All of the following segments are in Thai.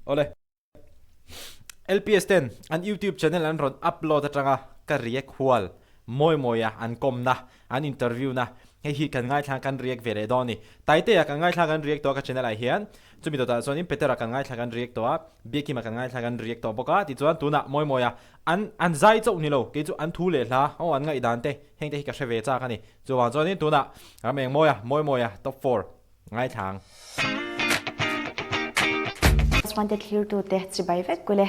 ole LPS10 an YouTube channel an ron upload atanga ka riek hual moi an komna an interview na hi kan ngai thang kan riek vele doni taite kan ngai thang kan riek to ka channel ai hian chumi to ta sonin petera kan ngai thang kan riek to a beki ma kan ngai thang kan riek to boka ti chuan tuna moi an zai chau ni lo ke chu an thu le hla o an ngai dan te heng te hi ka sheve cha kani chuan sonin tuna ameng moi top 4 ngai thang wanted clear to te chibai vek kule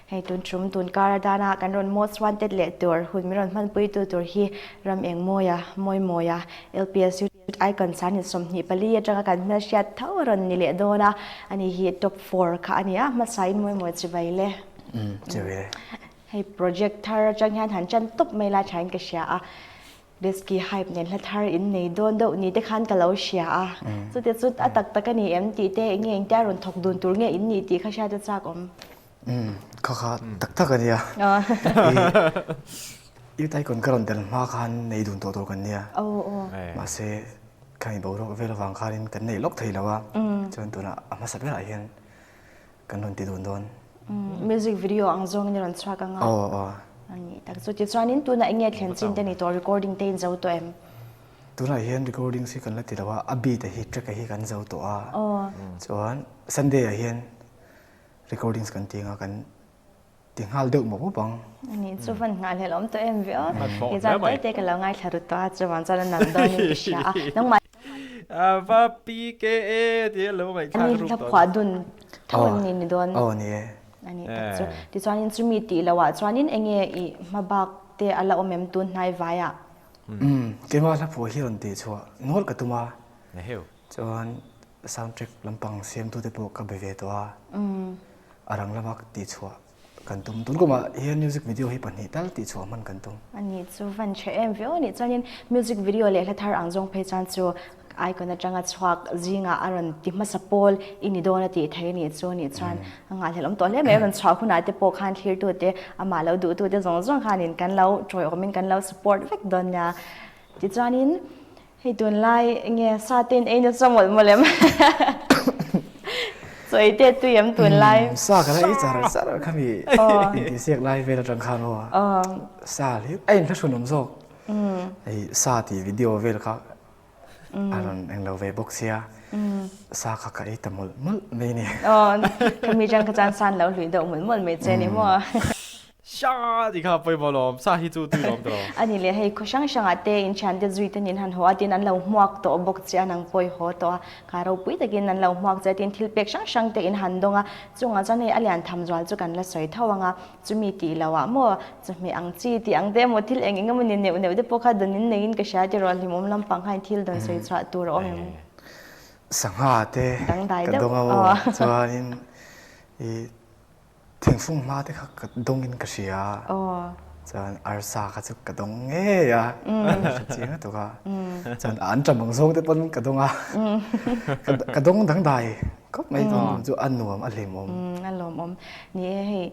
hei tun trum tun karadana kan ron most wanted le tur hun mi ron man pui tu tur hi ram eng moya LPS icon san in som ni pali atanga kan na shat thau ron ni le dona ani hi top 4 kha ania ma sain moi chibai le chibai hei project thar chang han han chan top mai la thain ka sha a Risky hype nen la thar in nei don do ni te khan ka lo sia a chu te chu atak tak ani MT te nge eng ta ron thok dun tur nge in ni ti kha sha ta chak om kha tak ania i tai kon karon tel ma khan nei dun to kan nia ma se kai bo ro vel wang kharin kan nei lok thei lawa chon tuna ama sa bela hian kan non ti dun don music video ang zong ni ron chak anga ani tak chu ti chuanin tuna enge thlen chin te ni to recording te in zo to em tuna hian recording si kan la ti lawa abi te hi track hi kan zo to a chuan Sunday hian recordings kan tinga kan tinghal deuh mo bang ani chu van ngal helom to em vi ki za te ka lo ngai tharu to a chuan chan nan do ni sha nang ma va pke ti lo mai thang ani ru la to phwa dun thon ni don ni ani tak chu ti chuanin chu mi ti lawa chuanin enge I mabak te ala omem tun hnai vaya kema la pho hi ron ti chua nol ka tuma na heu chuan soundtrack lampang siam tu te po ka be ve to a arang lamak ti chua kan tum tun ko ma hian music video hi pani tal ti chua man kan tum ani chu van che em vi ni chuanin music video le la thar angjong phe chan chu icon atanga chhuak zinga aron ti ma sapol ini dona ti thai ni chu ni chuan anga helom to le me ron chhuak khuna te po khan thlir tu te ama lo du tu te zong khanin kan lo troi omin kan lo support vek don ya ti chuanin hei tun lai nge satin e na somol molem soi te tu yam tun lai sa ka lai char khami ti siak lai ve la tang khan ho sa li ai thla sunum zok ai sa ti video vel kha aron eng lo ve boxia sa kha ka ai tamul mul me ni khami jang ka chan san lo hlui do mul me che ni mo sha di kha poi bolom sa hi chu tu lom to ani le hei khoshang ate in chan de zui ten in han ho atin an lo muak to bok chia nang poi ho to ka ro pui takin an lo muak cha tin thil pek shang te in han donga chunga chane alian tham zwal chu kan la soi thawanga chumi ti lawa mo chumi ang chi ti ang de mo thil eng engam ni ne de pokha donin nein ka sha ti rol himom lam pang hain thil don soi cha tur om sangha te dang dai kan de donga mo chuanin I thingfung ma te kha ka dongin ka sia chan arsa kha chu ka dong nge ya chinga to ka chan an chamang song te pon ka donga ka dong dang dai ko mai don chu an nuam a hlimom alom om ni hei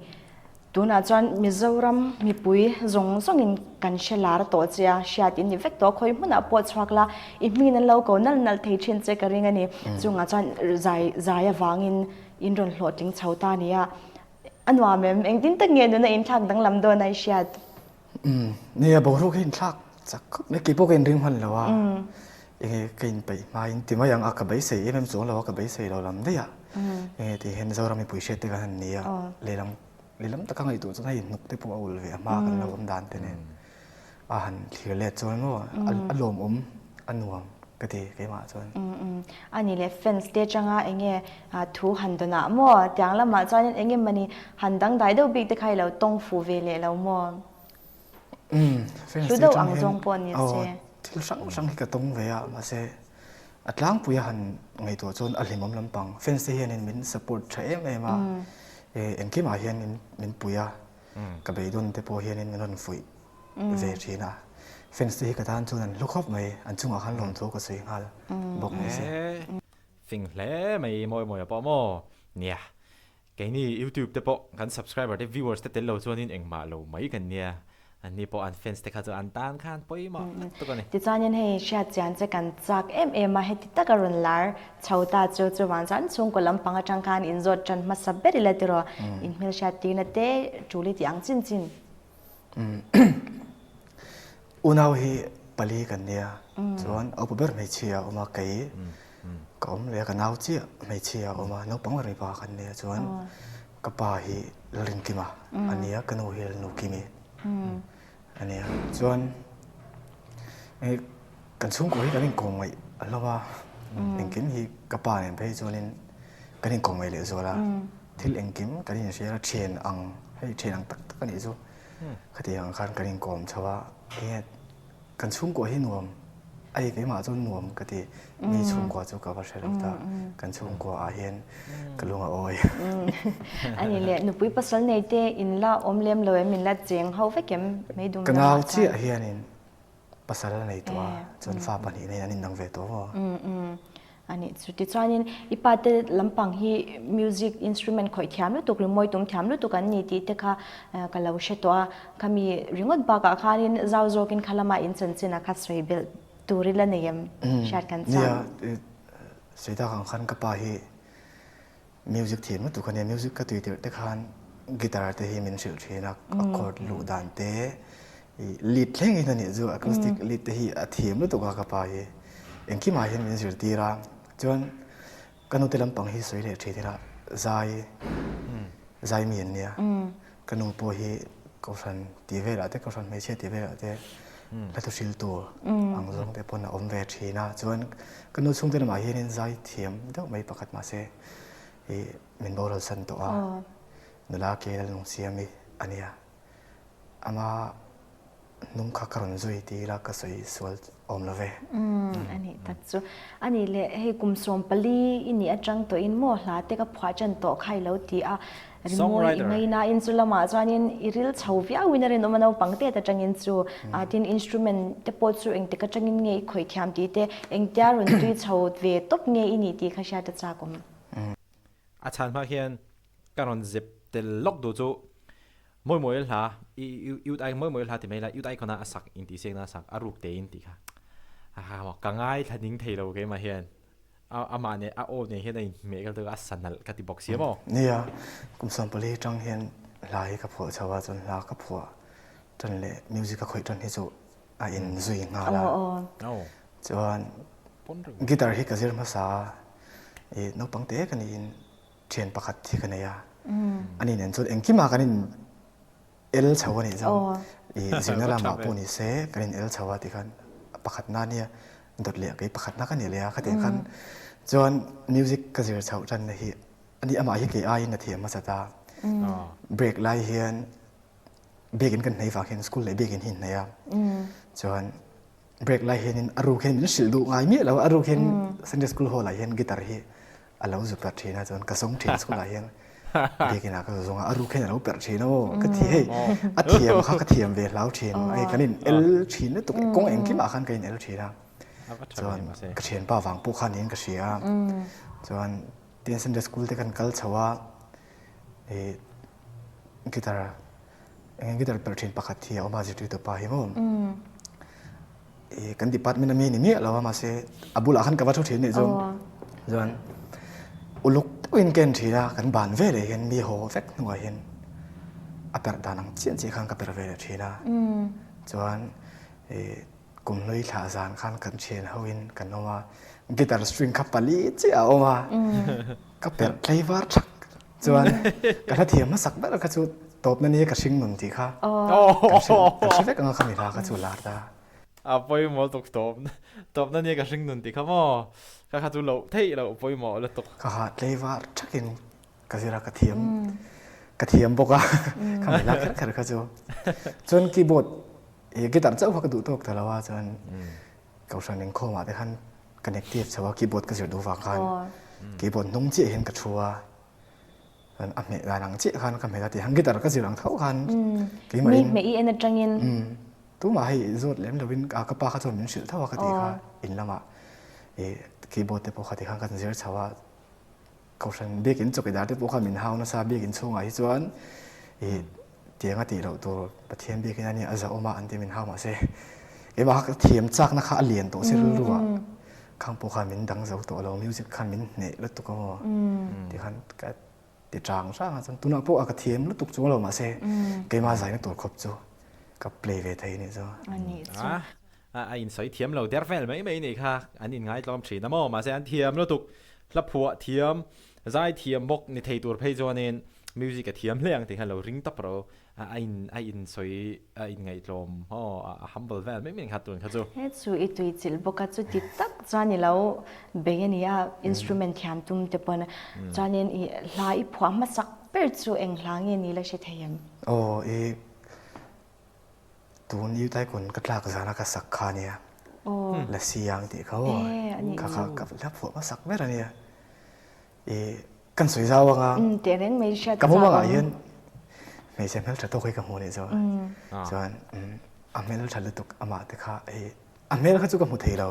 tuna chuan Mizoram mipui zong in kan shelar to chia shiat in vek to khoi hmuna po chhakla I hmin an lo ko nal thei thin che ka ringa ni chunga chuan zai awangin in ron hloting chhauta nia anwa mem engtin tak nge na in thak dang lam do nai shiat ni a boru hin thak chak ne ki poken ring han lawa enge kein pai ma in ti ma yang a ka bai sei em zo lawa ka bai sei lo lam de ya ti hen zo ram pui shet te kan ni ya lelam ta ka ngai tu chai nuk te po ul ve ma kan lo om dan te ne a han thlir le chon mo alom anuam ka ti ke ma chon ani le fence te changa enge thu handona mo tyang lama chuan enge mani handang dai do big te khai lo tong fu ve le lo mo fence chu do ang jong pon ni che thil sang ka tong ve ya ma se atlang puya han ngai to chon alimam lampang fence te hian in min support tha em ma engki ma hian min puya ka bei don te po hian in non fui ve thina fence te hi ka tan chun an lukhop mai an chunga khan lom tho ka sei ngal bok ni se phing hle mai moi pa mo nia cái ni YouTube te po kan subscriber te viewers te lo chuan in engma lo mai kan nia อันนี้พออันเฟนส์เด็กเขาจะอันตานขันปอยมาตัวกันนี่ติดจานยันให้เชียจานจะกันจากมาให้ติดตะการุนลาร์ชาวตาจูวันจันทร์ส่งกลัมปังจังการอินโซจันมาสับเบริเลติโรอินเมลเชียตีนเตจูลิติอังจินจินอุณาวิปลีกันเนี่ยส่วนเอาไปเบิร์ไม่เชียออกมาไกลก็เรียกกันเอาเจียไม่เชียออกมาน้องปังอะไรปากันเนี่ยส่วนกับปาฮีลิงกิมาอันนี้กันโอฮิลนุกิมีอันนี้ส่วนกันชุ่มกุยกันลิงกงไว้แล้วว่าลิงกิมฮีกับปาเนี่ยไปส่วนนี้กันลิงกงไว้เลยส่วนละที่ลิงกิมกันลิงเชียร์เชนอังให้เชนอังตักกันนี่ส่วนคดีของการกันลิงกงชาวะเนี่ยกันชุ่มกุยให้นวมไอ้กี่มาจนนวมก็ดีมีชุ่มกว่าจุกกับเชลล์ตากันชุ่มกว่าอาเฮียนกันลุงอาโอยอันนี้เลยหนูปุ้ยภาษาในเตอินละอมเลียมเลยมินละเจียงเขาไปเก็บไม่ดูกันเอาเชี่ยเฮียนินภาษาในตัวจนฟ้าปนีในนั้นนังเวตัวอันนี้สุดที่ตอนนี้อีปัตต์ลำพังฮีมิวสิกอินสตรูเมนต์คอยเทียมลุตุกหรือมวยตุ้มเทียมลุตุกันนี่ที่เด็กค่ะกันเราเชื่อตัวขมีริงอดบากอาคารินเจ้าโจกินขลามาอินเซนซินักสวยเบลตูริลเนี่ยชาร์กันจ้าสุดท้ายของขันกับปาฮีมิวสิกทีมลุตุกันเนี่ยมิวสิกก็ตัวเดียวเด็กขันกีตาร์เตะฮีมินเชื่อเชื่อนักอะคอร์ดลูดานเตะลีดเล่งอีนั่นเนี่ยจู่อะคูสติกลีดเตะฮีทีมลุตุกันกับปาฮีเอ็งขี้มาเห็นมินเชื่อตีระจนกันอุตลำปังฮีสวยเลยทีละใจมีนเนี่ยกันอุปฮีก็สันตีเวลาแต่ก็สันไม่ใช่ตีเวลาแต่แล้วตัวชิลตัวอังจงแต่ปนอมเวทีนะจนกันอุช่วงเดือนมาเห็นใจเทียมเดี๋ยวไม่ประกาศมาเสียมินบอกเราสันตัวนุลาเกลนุ่งเสียมีอันเนี้ยอามานุ่งขากรอนจุยตีละก็สวยสวยอมละเวอันนี้ตัดจูอันนี้เลยให้กุมสมปลีอินี่จังตัวอินโมหลาเตกับพวาจันโตไข่แล้วตีริโมอิไม่น่าอินสุลมาจานินอิริลชาววิอาวินารินอมันเอาปังเตแต่จังอินซูทินอินสตรูเมนต์เตปอดซูเองเตก็จังอินเงยข่อยแคมตีเตเองเดียรุนตุยชาวเวตบเงยอินี่ตีข้าชาตจากมอาจารย์มาเขียนการอนเจ็บเตล็อกดูจูมวยล่ะยูไอมวยล่ะที่ไม่ละยูไอคนน่ะสักอินทีเสียงน่ะสักอารุกเตอินทีค่ะบอกกังไงทันยิงเทเราเกมาเขียนอามาเนี่ยโอเนี่ยเห็นในเมฆก็ตัวสันนัลกติบอกเสียมั้งเนี่ยกุมสมปลีจังเห็นหลายกับผัวชาวจนลากับผัวจนเลยมิวสิกก็ค่อยจนที่สุดอินซุยงาละจนกีตาร์ฮิกเซอร์มาซานกปังเตะกันอินเชียนประคัดที่กันเนี่ยอันนี้เนี่ยจุดเองที่มากันอินเอลชาวนี่จังสิ่งนั้นละมาปูนิเซกันอินเอลชาวที่กันประคัดนั่นเนี่ยดดเลี้ยกไอ้ประคัดนักกันเนี่ยเลยขัดเองกันจนมิวสิกก็จะชาวจันนะฮีอันนี้อามาฮิกไอ้นาทีมาสตาเบรกไล่เฮียนเบรกินกันในฝากเฮียนสกูลเลยเบรกินหินเนี่ยจนเบรกไล่เฮียนอารูเฮียนมันสิลดูง่ายมีแล้วอารูเฮียนเซนเดสกูลฮอลไล่เฮียนกีตาร์ฮีอาเราจะเปิดทีนะจนกระสงทีสกูลไล่เฮียนเบรกินอะก็จะส่งอารูเฮียนเราเปิดทีนะโอ้ก็ทีให้อาเทียมเขาก็เทียมเวลาทีนไอ้กันนี่เอลทีนนี่ตุกกงเองที่มาขันกันเอลทีนะจนกระเทียนป้าวังผู้ขันนี้กระเชียจนเตียนเซนเดสกูลที่กันกัลชาวกีตาร์กีตาร์เปิดทีนประคัดที่เอามาจิตตัวป้าหิมกันดิปัตมินามีนี่มีเราว่ามาเสอบุลาขันกับวัตถุทีนี่จนอุลุกวินเกนทีละกันบานเวเลยเห็นมีโฮเฟกหน่วยเห็นอเปรดานังเจียนจีขังกับเปรเวลทีละจนกลุ่มเลยขาซานขันกันเชียนเฮวินกันเอามากีตาร์สตริงขับปลีเจ้าเอามาก็เปิดเพลย์วาร์ชักจวนกระเทียมมาสักแบบกระจุดตบนั่นนี่กระชิงหนุนทีค่ะกระชิงเล็กเอาคำนี้ละกระจุดลาดาปอยหมอตบนั่นนี่กระชิงหนุนทีค่ะมั้งกระจุดเราเท่เราปอยหมอแล้วตกกระหาเพลย์วาร์ชักกินกระซิระกระเทียมบอกว่าคำนี้ละแค่กระจุดจนคีย์บอร์ดกีตาร์เจ้าพักดูตกแต่ละว่าจนเขาสั่งหนึ่งข้อมาแต่ขั้นคอนเนคทีฟใช่ว่าคีย์บอร์ดก็จะดูฟังกันคีย์บอร์ดนุ่งเจี๊ยเห็นกระชัวอันนี้หลังเจี๊ยกันกับเมทัลที่ฮังกีตาร์ก็จะหลังเท่ากันกี่มาอีเอ็นจังยินตัวมาให้โจทย์เล่มเดวินอากาศป้าเขาจะมีสิ่งเท่ากันที่ค่ะอินละมาคีย์บอร์ดที่พวกเขาที่ฮังกันจะใช้ว่าเขาสั่งเบียกินจบกีตาร์ที่พวกเขามีเฮานะซาเบียกินช่วงไอ้ส่วน tiếng ở tỷ đầu tổ bát thiên bị cái này ở giờ oma anh tìm mình hao mà sẽ em mà thiểm chắc nó khá liền tổ sẽ luôn à khang po khăn mình đăng dấu tổ lâu music khăn mình nè lúc tục có thì khăn cái thì trang sang xong tu nào po cái thiểm lúc tục chỗ lâu mà sẽ cái mà giải nó tổ khóc chỗ cái play về thấy này rồi anh soi thiểm lâu đẹp phết mấy này khác anh ngay lom chỉ nó mà sẽ anh thiểm lúc tục lập phùa thiểm giải thiểm bốcนี่thấyตัวเพย์จวนเนี่ยmusic กับthiểmเลี้ยงที่เราring top pro anh soi anh ngay lom humble แฟนไม่ขัดตัวเขาจูเฮ้ยจู่อีตุยจิลบอกกันจู่ติดตักจานนี่เราเบงนี่อ่ะ instrument ที่อันตุ้มจะเป็นจานนี่ลายผัวมาสักเปิดจู่เองหลังนี่เลยใช่ไหมโอ้ตัวนี้ได้คนก็ลากจานักสักขาเนี่ยและเสียงที่เขาข้ากับแล้วผัวมาสักไม่ไรเนี่ยกันสวยเจ้าว่างเดี๋ยวนั้นไม่ใช่กับผมว่าอย่างไม่ใช่เมื่อจะต้องคุยกับหัวเนี่ยจ้ะส่วนอเมริกาลุตุกอามาแต่ข้าอเมริกาจุกกับหัวเทเรา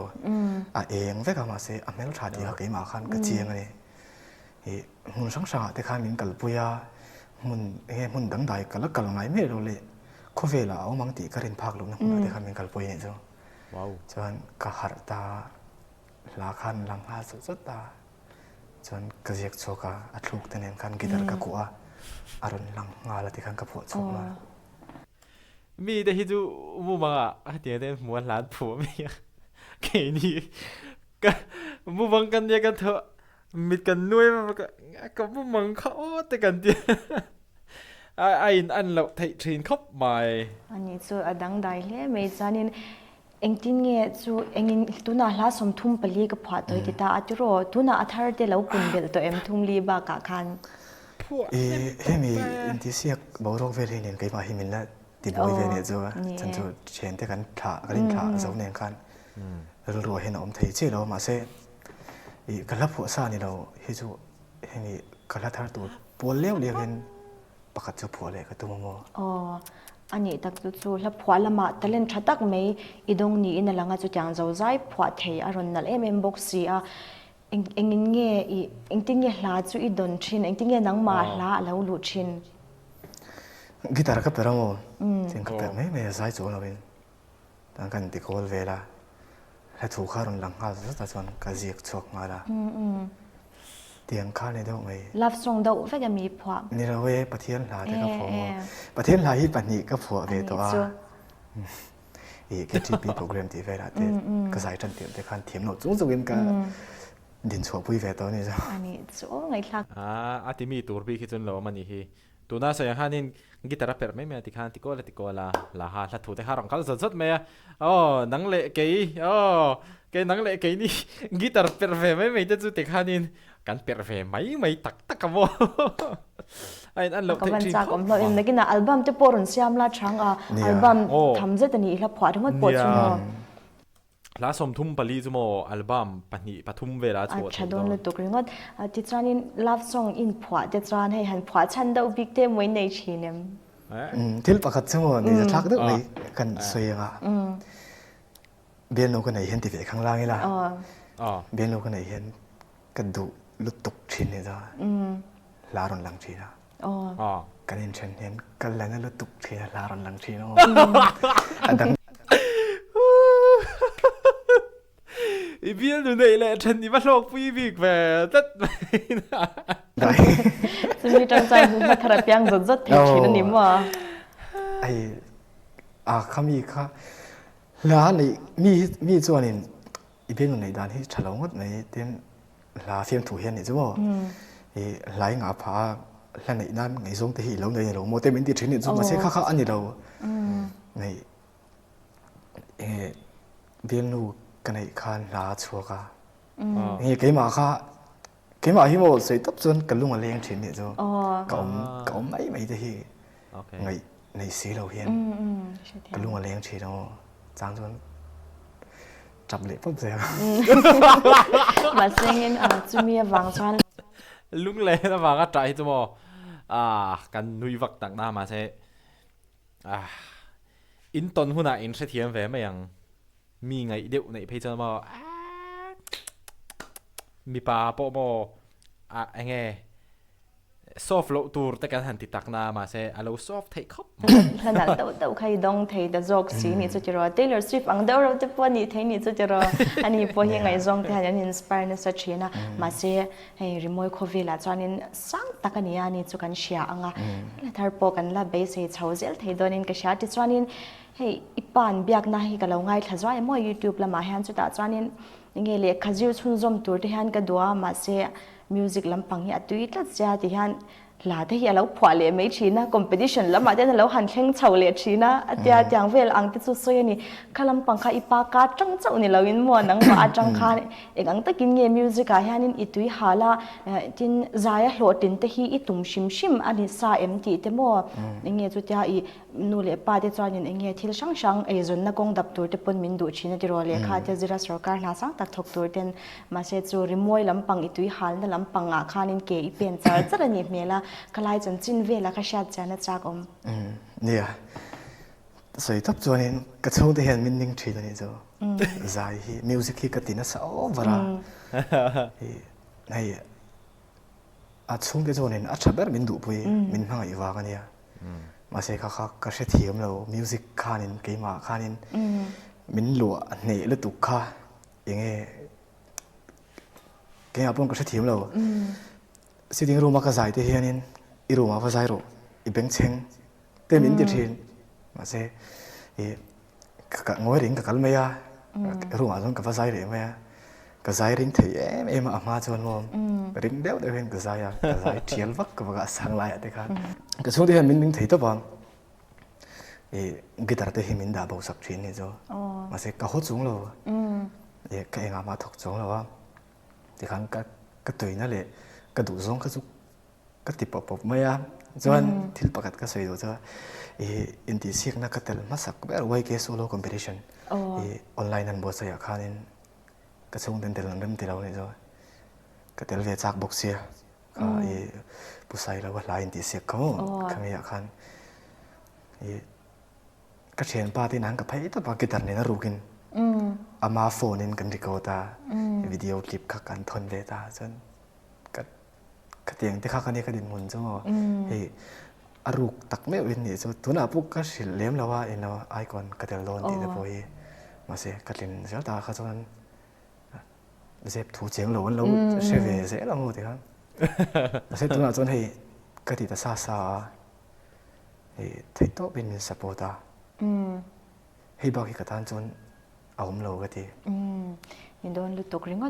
เองเวกามาเสอเมริกาดีเขาเกี่ยมาขันกับเจียงเลยมุนสังสารแต่ข้ามินกัลปุยามุนดังใดกัลกัลไงไม่รู้เลยข้อเวลาเอามังตีก็เรียนภาคลุงนะมุนแต่ข้ามินกัลปุยเนี่ยจ้ะส่วนกหัตตาลาขันลังหาสุดตาจนกระเจียกโชกาอัดลูกแต่เนี่ยคันกีตาร์กับกัวอารมณ์ลังงาละที่คันกับผัวโชกมามีแต่ที่ดูมูมังอ่ะเดี๋ยวเดี๋ยวม้วนหลานผัวมีแค่นี้ก็มูมังกันเดียกันเถอะมีกันนุ่ยมันก็มูมังเขาแต่กันเดียวอันเราไทยทรีนครบใหม่อันนี้จู่อดังได้เลยไม่จานินเอ็งที่เนี่ยจู่เอ็งตัวน่าลาสมทุ่มไปลีกับผัวตัวที่ตาอัจฉริยะตัวน่าอัธรเดแล้วปุ่นเบลตัวเอ็มทุ่มลีบากะคันเฮ้มีอินทิเซียกบอกเราเวรีเนี่ยก็มาหิมินละติบอยเวเนี่ยจ้ะฉันจู่เชนแต่กันถ่ากันถ่าเจ้าเนี่ยคันเรารู้เห็นอมไทยเจ้าเรามาเซ่กันรับผัวซานี่เราเฮ้จู่เฮ้มีกันรับทาร์ตัวปวดเลี้ยวเลี้ยงเห็นปกติจะผัวเลยก็ตัวมัวอันนี้ตักจู่แล้วผัวละมาแต่เล่นชัดตักไม่อีดงนี้นั่นแหละงั้นจู่จังเจ้าใจผัวเทียอารมณ์นั่นเอ็มบอกสิเอ็งเงี้ยเอ็งติ้งเงี้ยลาจู่อีดนชินเอ็งติ้งเงี้ยนังมาลาแล้วลุชินกีตาร์ก็เปิดแล้วมั้งสิ่งก็เปิดไม่ใช่จู่เราเป็นตั้งกันติโกลเวล่าแล้วถูกข้ารุนหลังข้าสุดท้ายจนกระเจียกชกมาละเตียงข้าในดอกไม้รับส่งดอกไฟจะมีผัวนี่เราเว้ประเทศลาวแต่ก็ผัวประเทศลาวที่ปัจจุบันก็ผัวเวตัวก็ที่ปีโปรแกรมที่เวลาแต่ก็ใส่จันเตียมแต่คันเทียมโน้ตจุ่มก็ดินชัวปุยเวตัวนี่จ้ะอันนี้จู่ไงล่ะอาทิมีตัวปีคิดจนเรามันนี่ตัวน่าสยามนี่กีตาร์เปิดไม่ติคันติโก้ละหาละถูกแต่ข้ารังคัลสุดๆไหมนังเละเกย์นังเละเกย์นี่กีตาร์เปิดไม่จะจู่แต่คันนี่กันเปิดไม่ตักกับว่าอันเราก็มันจากผมเราเองนักกินอัลบั้มจะปวดเสียมลาช่างอัลบั้มทำเสร็จนี่แล้วพอทั้งหมดปวดจุ่มลาสมทุ่มปลีจุ่มอัลบั้มปัจจุบันทุ่มเวลาชดชัดโดนเลยตุกเรื่องว่าที่ตอนนี้ลาฟซองอินพอที่ตอนให้หันพอฉันดาวบิ๊กเดมไว้ในชีนที่ประกาศจุ่มนี่จะทักด้วยกันสวยอ่ะเบียนโนกันไหนเห็นที่เวข้างล่างนี่ล่ะเบียนโนกันไหนเห็นกันดูลุตุกชินนี่จ้ะลารุนลังชีนะกันเห็นฉันเห็นกันแล้วนั่นลุตุกชีนะลารุนลังชีนะดังอีเบียนดูไหนแหละฉันนี่มาโลกปีบิกแบบตัดไปนะได้จะมีจังใจมาทราบยังสุดๆที่ชีนนี่มั้งเขามีค่ะแล้วนี่มีส่วนนึงอีเบียนดูไหนด้านที่ฉลองวัดในเต็มลาเฟียมถูเห็นนี่จ้ะหลายงาผาแล้วในนั้นไงส่งที่เราในเราโมเตมินติชินนี่จ้ะมาเสียข้าอันนี้เราในเบียนดูกันในคันลาชัวก้าเกี่ยมาที่โมใส่ตับจนกันลุงมาเลี้ยงชินนี่จ้ะก็ไม่ได้ที่ไงในสีเราเห็นกันลุงมาเลี้ยงชินเราจางจนจับเล็บปุ๊บเสียมาเสียงเงินจะมีวางช้อนลุงเล่นวางก็ใจจ้ะโมกันนุยวักต่างหน้ามาเสียอินตอนหุ่นอินเสถียรแฝงไม่ยังมีไงเดี๋ยวในเพจจะมามีปลาโปโมไง soft lo tur te kan han ti tak na ma se alo soft thei khop ขนาดเต่าใครดงเทแต่จอกสีนี่จะรอ Taylor Swift อังเดอร์เราจะปนี่เทนี่จะรออันนี้พอยังไงจงที่หันอินสปายน์สักทีนะมาเสียให้รีโมทโควิดละจวนนี้สังตักนี่อันนี้จะกันเชียอ่ะแล้วถ้าพอกันละเบสให้ชาวเซลที่โดนอินก็เชียที่จวนนี้ให้อีปานเบียกนะให้กันเราง่ายถ้าจวนมั่ว YouTube ละมาเห็นจุดแต่จวนนี้ยังไงเลยขจิวชุนจอมตัวที่หันก็ดัวมาเสียมิวสิกลำพังที่อัตุยตัดเสียที่หันลาที่เราผ่านเลยไม่ชีนะ competition แล้วมาเดี๋ยวเราหันแข่งเฉาเลยชีนะอาจารย์อย่างเวลอังที่สุดสวยนี่ขลังปังค่ะอีปากาจังเจ้านี่เราอินมัวนังมาจังค่ะเองอังตะกินเงี้ยมิวสิกอะนี่อีตุยหาละจินใจหลอดินตะฮีอีตุ่มชิมอันนี้ซาเอ็มตีเตมัวเองเงี้ยจุดยาอีนูเลปาเดจวนเองเงี้ยที่ช่างไอจนนักงดับตัวเตปนมินดูชีนะที่รอเลยค่ะที่จิรัสรการน่าสังตักทกตัวเดนมาเสจูริมวยลำปังอีตุยหาละลำปังอ่ะค่ะนี่เกอีเป็นจะระนี่เมล่ะคลายจนจินเวลาก็ชาติจานะจากเนี่ยสวยทับจวนนี้กระชุ่มที่เห็นมินนิ่งทีนี่จ้ะใจมิวสิกที่กระติน่าสาวบราให้อาชุ่มที่จวนนี้อาชแบบมินดูปุยมินห่างอีกว่ากันเนี่ยมาเสกข้าก็เสียทีมเรามิวสิกขานินเกมาขานินมินหลัวเนี่ยเลือดตุกข้าอย่างเงี้ยเกี่ยปุ่นก็เสียทีมเราสิ่งที่รู้มากระจายที่เฮียนินอีรู้มาภาษารู้อีเบงเชงเต็มอินเดียทีนมาเสกงวยริงกับกัลเมียรู้มาจนกับภาษาเรื่องเมียกระจายริงที่เอ็มอามาจนมอมริงเดียวเดี๋ยวเห็นกระจายกระจายเทียลวักกับกระสังลายเด็กกันกระช่วงที่เห็นมินที่ตัวบังกีตาร์ที่เห็นมินดาบสักทีนี่จ้ะมาเสกก็หัวจุงเราก็เองอามาถกจุงเราว่าที่ขันก็ตัวนั่นแหละก็ดูซงก็จุก็ติดปอบไม่อะจวนที่ประกาศก็สวยดูจ้ะอินดี้เสียงนักก็เตลมาสักแบบไว้เกสโซโล่คอมเพติชันออนไลน์นั้นบอสอยากขานินก็ช่วงเดินเตลนั่นเตลเราเนี่ยจ้ะก็เตลเวจากบ็อกเซียก็ผู้ชายเราว่าลายอินดี้เสียงเขาเขาไม่อยากขันก็เชียนป้าที่นั่งกับไพ่ตัวปากีตาร์เนี่ยน่ารู้กินอามาโฟนินกันริโกตาวิดีโอคลิปขักกันทนเวตาจนก็เตียงที่ข้ากันนี่ก็ดินมุนจ้ะเฮ้อารุกตักไม่เว้นนี่จ้ะตัวน่ะพวกก็สิเลี้ยมแล้วว่าเอ็นเอาไอคอนก็เตลโลนที่เดพอยมาเสียก็ดินเสียตาข้าจนเจ็บถูเจียงหลวนแล้วเชฟเสียแล้วหมดที่ครับมาเสียตัวน่ะจนให้ก็ติดตาซาเฮ้ที่โตเป็นสปอร์ตาให้บอกให้กระทานจนเอาผมโลก็ทียินโดนลุตกริงก็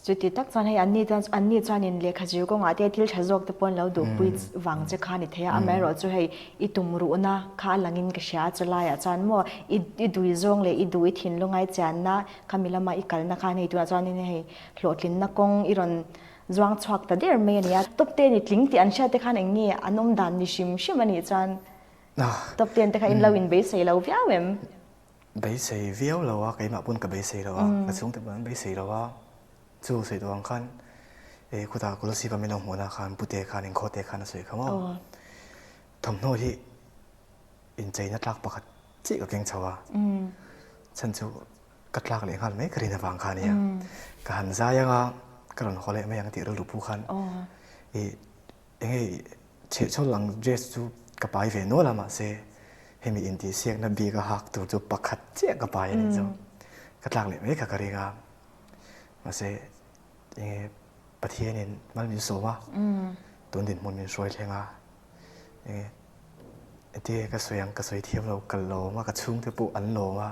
จุดที่ตักจวนให้อันนี้จวนนี้เลี้ยขจิวก็งาเดียที่ฉันจอกตะปนแล้วดูปุยหวังจะขานิเทียอเมริกาจะให้อีตุ่มรู้นะข้าหลังอินก็เสียจะไล่อาจารย์มั่วอีดูจงเลยอีดูทินลงไอจานนะคำมิลามาอีกัลนะข้าในตัวจวนนี้ให้หลอดลินนักกงอีรอนจวงชวักแต่เดี๋ยวเมียเนี่ยตบเตนิดลิงที่อันเชื่อแต่ข้าในงี้อันนมดันนิชิมันนี่จวนตบเตียนแต่ข้าอินเราอินเบสใส่เราวิ่งเวมเบสใส่วิ่งเราว่าใครมาปุ่นกับเบสใส่เราว่ากระชุ่มแต่มันเบสใส่เราว่าจู่ใส่ตัวอังคันคุณตากุลศิบามิลองหัวนาคารปุเตคานิงโคเตคานสวยเขาว่าทำโน่ที่อินใจนัดลักประคัดจีกับเก่งชาวฉันจู่กัดลักเลยขันไม่กรีนฟังคานี่กหันใจยังอ่ะกระดอนเขาเลยไม่ยังติดรูปผู้คันยังไงเชื่อชอบหลังเจสจู่กับไปเวโน่ละมาเซ่ให้มีอินดีเสียงนับบีก็หักตัวจู่ประคัดเจ๊กับไปนี่จู่กัดลักเลยไม่กับกรีกามาเสยังประเทศนี้มันมีโซ่ว่าตัวดินมันมีสวยเท่งอ่ะยังที่กระสวยยังกระสวยเทียมเรากันโลมากระชุ่งที่ปุอันโลว่า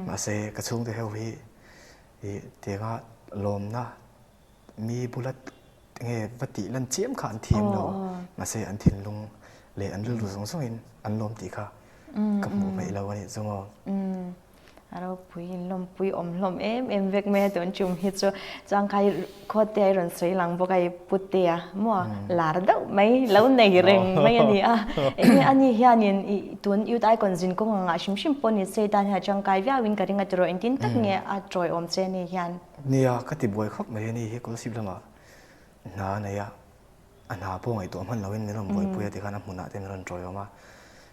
มาเสกระชุ่งที่เฮลวี่เดี๋ยวก็ลมนะมีบุรุษยังปฏิลันเจียมขันเทียมเรามาเสอันทินลงเลยอันรู้สงสัยอันลมตีค่ะกับหมู่ไปเราวันนี้สมองเราปุยลมปุยอมลมเอ็มเวกแม่ตัวจุ่มฮิตจังใครโคตรเตยรอนสวยหลังพวกไอ้ปุตเตียมั่วหลาระดับไม่แล้วในเร่งไม่อันนี้อันนี้เฮียนี่ตัวอยู่ใต้ก่อนจินก็งาชิมปนนี่เสียดายจังใครวิ่งวิ่งกันยังไงตัวเองทิ้งตั้งเงี้ยจอยอมเจนี่เฮียนเนี่ยก็ติดบ่อยครับไม่นี่เฮก็สิบละมาน้าเนี่ยอันหาพวกไอ้ตัวมันเราเห็นไม่รอนบ่อยปุยที่ข้าน้ำหุ่นน่ะแต่ไม่รอนจอยออกมา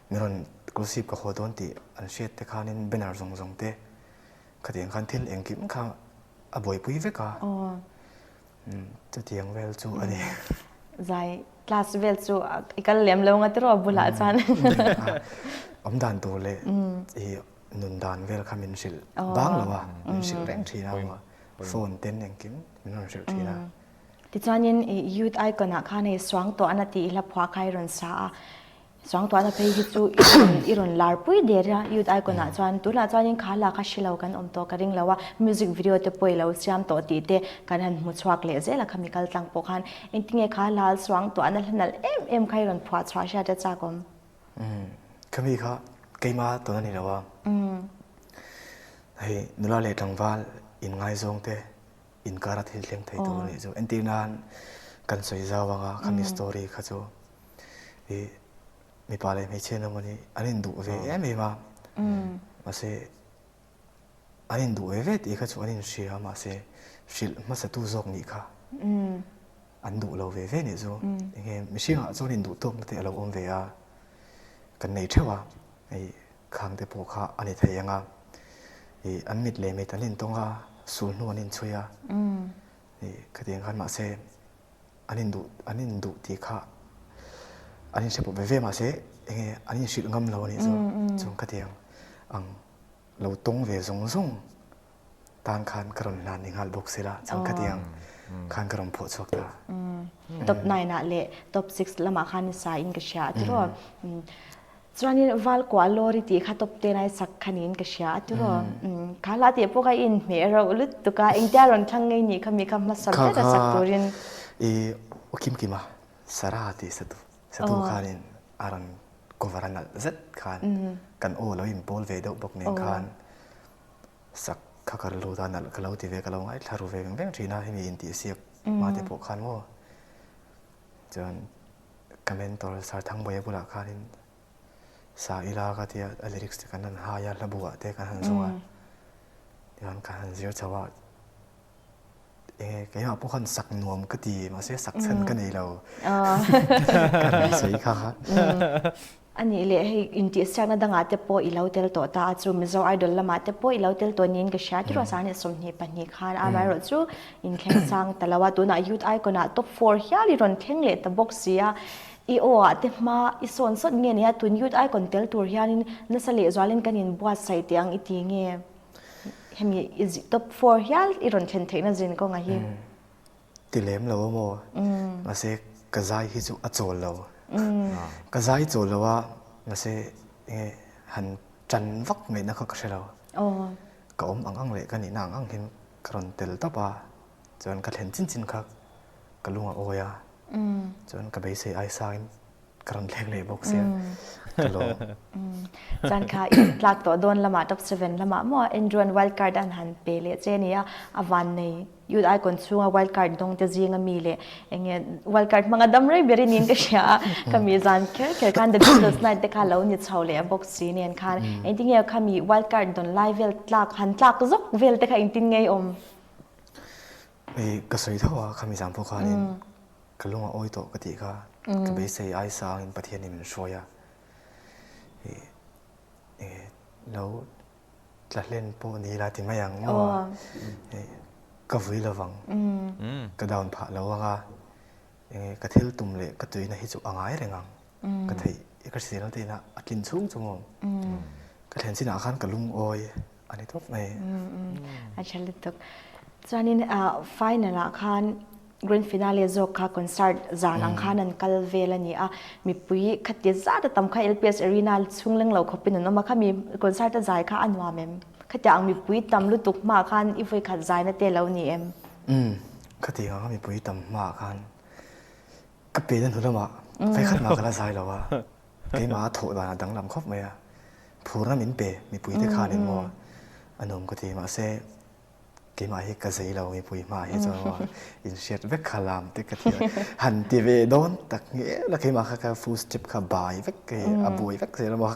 ไม่รอนก็สิบก็โคตรต้นตีอันเช็ดแต่ข้านี่เป็นอะไรทรงเตะขดียงคันทิลเองกิมข้าบ่อยปุยเวก้าจะเตียงเวลจูอันนี้ใจ class vel chu ikal lem lo nga tro bula chan Dan tu le nun dan vel khamin sil bang lawa min sil reng thina wa phone ten yang kim min sil thina ti chanin youth icon a khan ei swang to anati la phwa khai ron sa swang to ana pe hi chu iron lar pui de ra youth icon a chan tu la chanin khala kha shilo kan om to karing lawa music video te poi lo siam to ti te kan han mu chhuak le je la chemical tlang po khan entinge khala swang to ana hlanal em khai ron phwa chha sha ta cha kom kami kha keima to na ni lawa hei nula le tangwal in ngai zong te in kara thil thleng thei to ni zo entinan kan soi zawanga khami story kha chu mi pale me chena mani anin du ve em ma ma se anin du ve ti kha chu anin shia ma se shil ma sa tu zok ni kha an du lo ve ve ni zo nge mi shi ha zo nin du tom te lo om ve a kan nei thewa ei khang te po kha ani thayanga an mit le me tanin tonga sul nu anin chuya khadeng khan ma se anin du ti kha anin se po ve ma se enge anin shil ngam lo ni zo chung khadeng ang lo tong ve zong zong tan khan karon nan ningal bok sela chung khadeng khan karon pho chok ta top 9 na le top 6 lama khan sa in ka sha tro chuan wal kwa lori ti kha top 10 ai sak khanin ka sha tro khala te po ka in me ro ulut tu ka engta ron thang ngei ni khami kham ma sam ta sak turin okim kima sarati satu khanin aran kovaranal zet khan kan o lo in pol ve do bok ne khan sak khakar lu da nal kalau ti ve kalau ngai tharu ve beng thina hi mi in ti siak ma te po khan mo jan commentor sar thang boy bula khanin sa ila ka tia lyrics te kanan ha ya labuwa te kan han zonga yan kan zir chawa cái họ cũng còn sặc nuông cái gì mà sẽ sặc chân cái này đâu cái gì khác anh ấy lẽ hay in tiết sang na danga te po ilaw tel to ta chu mizo idol lama te po ilaw tel to nin ka sha tro sa ne som ni pa ni khan a mai ro chu in khen sang talawa tu na youth icon a top 4 hiali ron theng le ta box sia i o a te ma i son sot nge ne tun youth icon tel tur hianin na sale zwalin kanin bua sai te ang iti nge hemi is top 4 hial i ron then theina jin ko nga hi tilem lo mo ma se kazai hi chu a chol lo kazai chol lo wa ma se han chan vak ngai na kha ka lo ka ang le ka ni nang ang hin kron tel ta pa chon ka thlen chin kha ka lunga oya chon ka bei se ai sain kron lek le box ya kalo chan kha tlak to don lama top 7 lama mo enjoy wild card an han pe le chenia awan nei youth icon chunga wild card dong te jinga mi le enge wild card manga dam rei beri nin ka sha kami zan ker kan the business night te kha lo ni chawle box scene en khan ending ya kami wild card don live vel tlak han tlak zok vel te kha intin ngei om ka soi thawa kami jam po khanin kalunga oi to ka ti kha ka bei se ai sang in pathian ni min shoya lo tlatlen po ni la ti mayang mo ka vui lawang ka down pha lawanga ka thil tum le ka tuina hi chu angai rengang ka thei ka sel te na akin chung chungom ka thlen sina khan ka lung oi ani top mai a chal tok chanin final a khan grand finale zo kha concert zan ang khanan kal velani a mi pui khati za da tam kha LPS arena chungleng lo khopin no ma kha mi concert ta zai kha anwa mem khati ang mi pui tam lu tuk ma khan i voi khat zai na te lo ni em khati ang mi pui tam ma khan ka pe den hulama fai khat ma kala zai lo wa ke ma tho ba dang lam khop mai a phur na min pe mi pui te khan in mo anom ko ti ma se cái mà hết cái gì đâu mi pui mà hết rồi in shit vết khalam te cái thì hẳn ti về đón tắc nghĩa là cái mà cái full step cái bài vết cái abui vết gì đó mà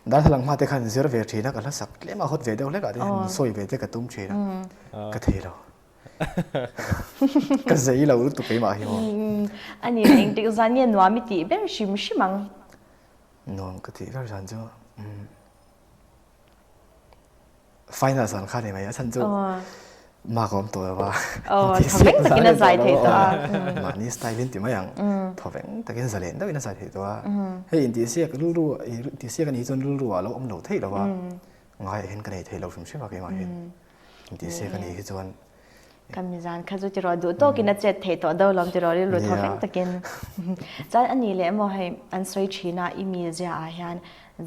đã thằng mà te khăn zero về thì nó cái là sắp lấy mà hốt về đâu lấy cả thì soi về te cái tung chuyện cái thì đâu cái gì đâu tụi cái mà hiểu anh ấy anh tự gian nhiên nói mi ti bên shim shimang nó cái thì cái gì chứ final สำคัญไหมฉันจะ มาก็ตัวว่า ทำเล็กตะกินใจเทตัว มานี่สไตล์ลินติมาอย่างทอแฝงตะกินเสลนต้องเป็นสายเทตัวให้อินดีเซียก็รู้อินดีเซียกันนี้จนรู้ว่าเราอมเหลาเทแล้วว่าง่ายเห็นกันในเทเราสมชื่อว่ากี่มาเห็นอินดีเซียกันนี้จนกำมิจานข้าจะรอดูโตกินเจ็ดเทตัวเดิมลมจะรอเรื่องทอแฝงตะกินจานอันนี้เลยมอให้อันสวยชีน่าอิมีเจ้าอาหาร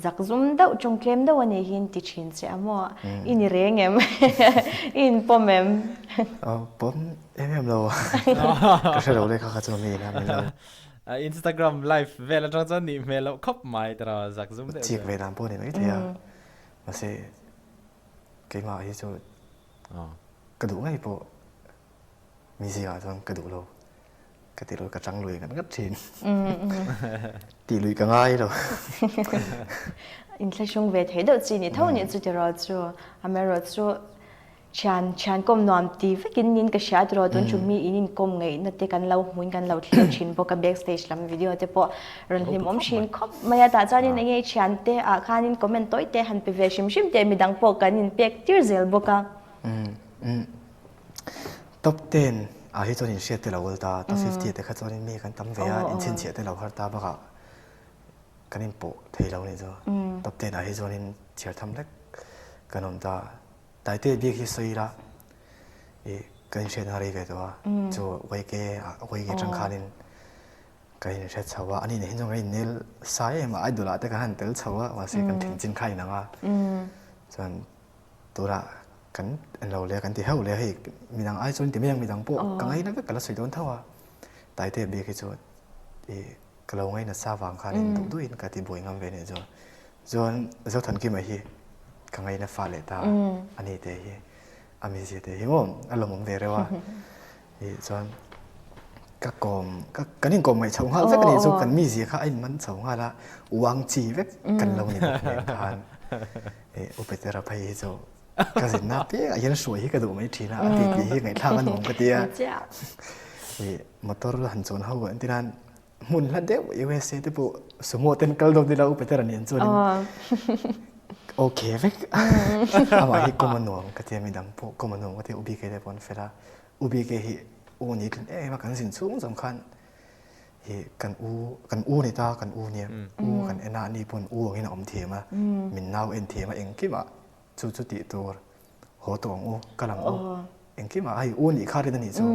จากซุ่มเดาจงเคลมเดาวันนี้หินติชินเสียมออินเรียงเอ็มอินปอมเอ็มผมเอ็มเราก็ใช่เราเลยเขาจะมีนะมีเราInstagram live เวลาจังนี่เมลครบไม่ตราจากซุ่มเดียวจีกเวลาพวกนี้ไม่เที่ยมาเสเกี่ยมาที่จะกระดูกไงพวกมีสิ่งอะไรกระดูกเรากระติเรากระจังลุยกันก็ชินตีลุยกันง่ายเราอินทรีย์ช่วงเวทเดี๋ยวจีนี่เท่านี้จะรอจูอเมริกาจูฉันก้มนอนตีฟิกินนินก็เสียตัวตนจุมีอินินก้มไงนั่นเด็กันเราหุ่นกันเราเที่ยวชินพวกกับแบ็กสเตจลำวิดีโอเดี๋ยวพอรันหิมอมชินครบไม่ได้จานี่ในไงฉันเตะอาคานินคอมเมนต์ตัวเตะหันไปเวชิมเตะมีดังพวกกันนินเปียกทีร์เซลบุกะท็อป10อาฮิจอนินเชียเตเราตาท็อป50แต่ข้าจอนินมีกันตั้มเวียอินเชนเชียเตเราฮาร์ตาบักกันนินโปเทเราเนี่ยจ้ะท็อป10อาฮิจอนินเชียทำเล็กกันนนตาแต่เตะบิ๊กฮิสซีละกันเชียนารีเวตัวจู่ไว้เกจังคานินกันเชียชาวอันนี้เนี่ยเห็นจังไงเนี่ยสายมาไอ้ดูละแต่กันหันเตลชาวว่าสิกันถึงจินไข่นังอ่ะจนตัวละกันเราเรียกกันที่เฮาเรียกให้มีดังไอ้ส่วนที่ไม่ยังมีดังพวกกันไอ้นั่นก็กระสุนโดนเท่าอ่ะแต่เตะบิ๊กฮิจู่กระเราไงน่ะซาวังคานินตัวด้วยกันที่บวยงามเวเนี่ยจู่ทันกี่มาฮีกันไงน่ะฟ้าเลตาอันนี้เตะฮีอามิเสียเตะฮิโมอารมณ์ผมเวรว่าส่วนก็กลมก็กันนี่กลมไงชาวฮ่าเวกนี่จู่กันมีเสียค่ะไอ้มันชาวฮ่าละวางจีเวกกันเรานี่แบบนี้ทานอุปเทระพายจู่ก็สิน่าเปี้ยยังสวยที่กระดูกไม่ทีนะตีปีที่ไงท่ามันหนุ่มกระเดียมอเตอร์หันโซนเฮาอันที่นั่นมุนละเดียวเอเวสเตปุสมมติเป็นกระดูกที่เราอุปเทระเนี่ยส่วนโอเคเว้ยอามาฮิโกมันหน่วงก็จะมีดังพวกโกมันหน่วงก็จะอุบิเกได้ผลเฟล่าอุบิเกฮิอูนี่มากันสินสูงสำคัญฮิกันอูนี่ตากันอูเนี่ยอูกันเอ็นานี่ผลอูนี่นะอมเทียมามินนาวเอ็นเทียมาเองกี่มาจุดติตัวหัวตัวอูกำลังอูเองกี่มาไอ้อูนี่ข้าได้ตันนี่จู่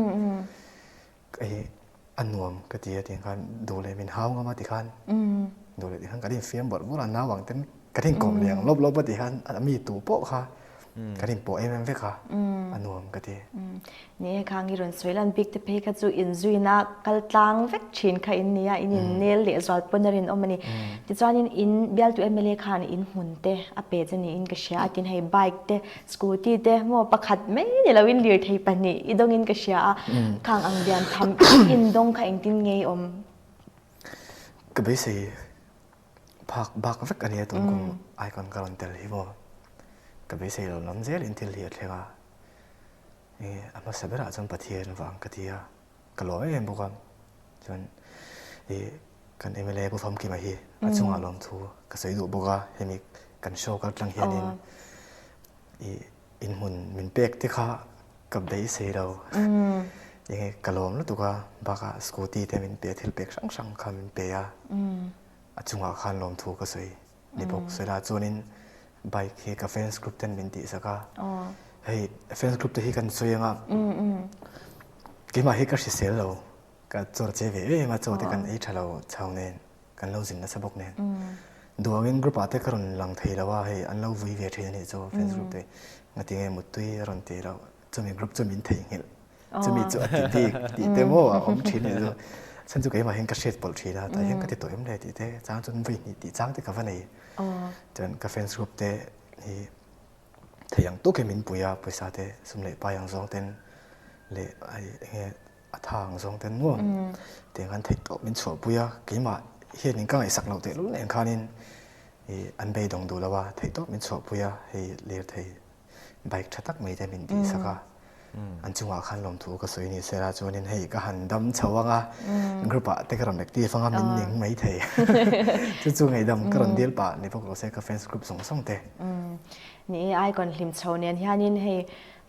ไอ้อันหน่วงก็จะที่กันดูเลยมินฮาวก็มาที่กันดูเลยที่กันก็ได้เฟียมบทโบราณน้าหวังเต้นกระดิ่งกลมเลี้ยงลบปฏิหันมีตู้โป๊ะค่ะกระดิ่งโป๊ะเว้ยค่ะอันนวมกระดิ่งนี่ข้างอีรอนสวยลันบิ๊กเตเพก็จูอินจุยนักกัลตังเวกชินค่ะอินนี่อินเนลเลี้ยจอดปนรินอมันนี่ที่จวนอินเบลตัวเอเมเลคานอินหุ่นเตะอเปจนี่อินกระเชียอินให้ไบค์เตะสกูตี้เตะมัวประคัดไม่เดี๋ยวเราวินเลียร์ที่ปนี่อีดงอินกระเชียข้างอังเดียนทำอินดงค่ะอินตินไงก็ไม่ใช่พักบักฟักอันนี้ตัวกูไอคอนการันตีที่บอกก็ไม่ใช่เราล้ำเจลินทิลเลียดเลยค่ะอามาเสพระจนปะเทียนฟังกะเทียก็ร้อยเองบุกจนกันเอเมเล่ผู้ฟังกี่มาฮีอาจงอารมณ์ทูก็สวยดูบุกเห็นมีกันโชว์กันตั้งเฮียนินอินหุ่นมินเป็กที่ข้ากับเบสเซเรายังไงกะลมแล้วตัวก็บักสกูตี้แต่มินเปียทิลเป็กช่างคำมินเปียอาจจะว่าขันลมถูกก็สวยนี่พวกสวยละจวนนี้ไบค์เฮกับแฟนสกรุ๊ปเต้นเป็นตีสักเฮ้ยแฟนสกรุ๊ปที่กันสวยงามกี่มาเฮกับชิเซลเราก็จอดเจวีมาจอดที่กันชาวเราชาวเน้นกันเราจินนะสบกเน้นดูว่าเป็นกรุ๊ปอาเตกันหลังเทแล้วว่าเฮ้ยอันเราวิเวทีนี่จอแฟนสกรุ๊ปเต้งั้นที่ไงมุดตุยรันเทเราจะมีกรุ๊ปจะมีเทียงจะมีจอดตีเตโม่อมทีนี่จอฉันจะเก็บมาเห็นกระเช็ดปลชีแล้วแต่เห็นก็ติดตัวเอ็มเลยติดเต้จ้างจนวิ่งติดจ้างติดกับวันนี้จนกาแฟสรุปเต้ที่ที่ยังตู้เก็บมินปุยปุยซาเต้สมเด็จไปยังสองเต้นเลยไอ้เงี้ยทางสองเต้นว่าเต้กันที่ตัวมินชัวปุยกี่มาเห็นนี่ก็ไอ้สักเราเต้รู้เองข้านินอันเบย์ดงดูแล้วว่าที่ตัวมินชัวปุยให้เลี้ยที่ไบค์ชัดตักไม่ได้มินดีสัก อันจังหวะคันลมถูกก็สวยนี่เสร็จแล้วจวนนี้ให้ก็หันดำเฉวงกรุ๊ปแต่ก็รำเด็กที่ฟังมินหนิงไม่เทจู่ๆไงดำก็รำเดียลปะในพวกเราเซก็แฟนกรุ๊ปส่งเตนี่ไอ้ก่อนลิมเช้าเนี่ยที่อันนี้ให้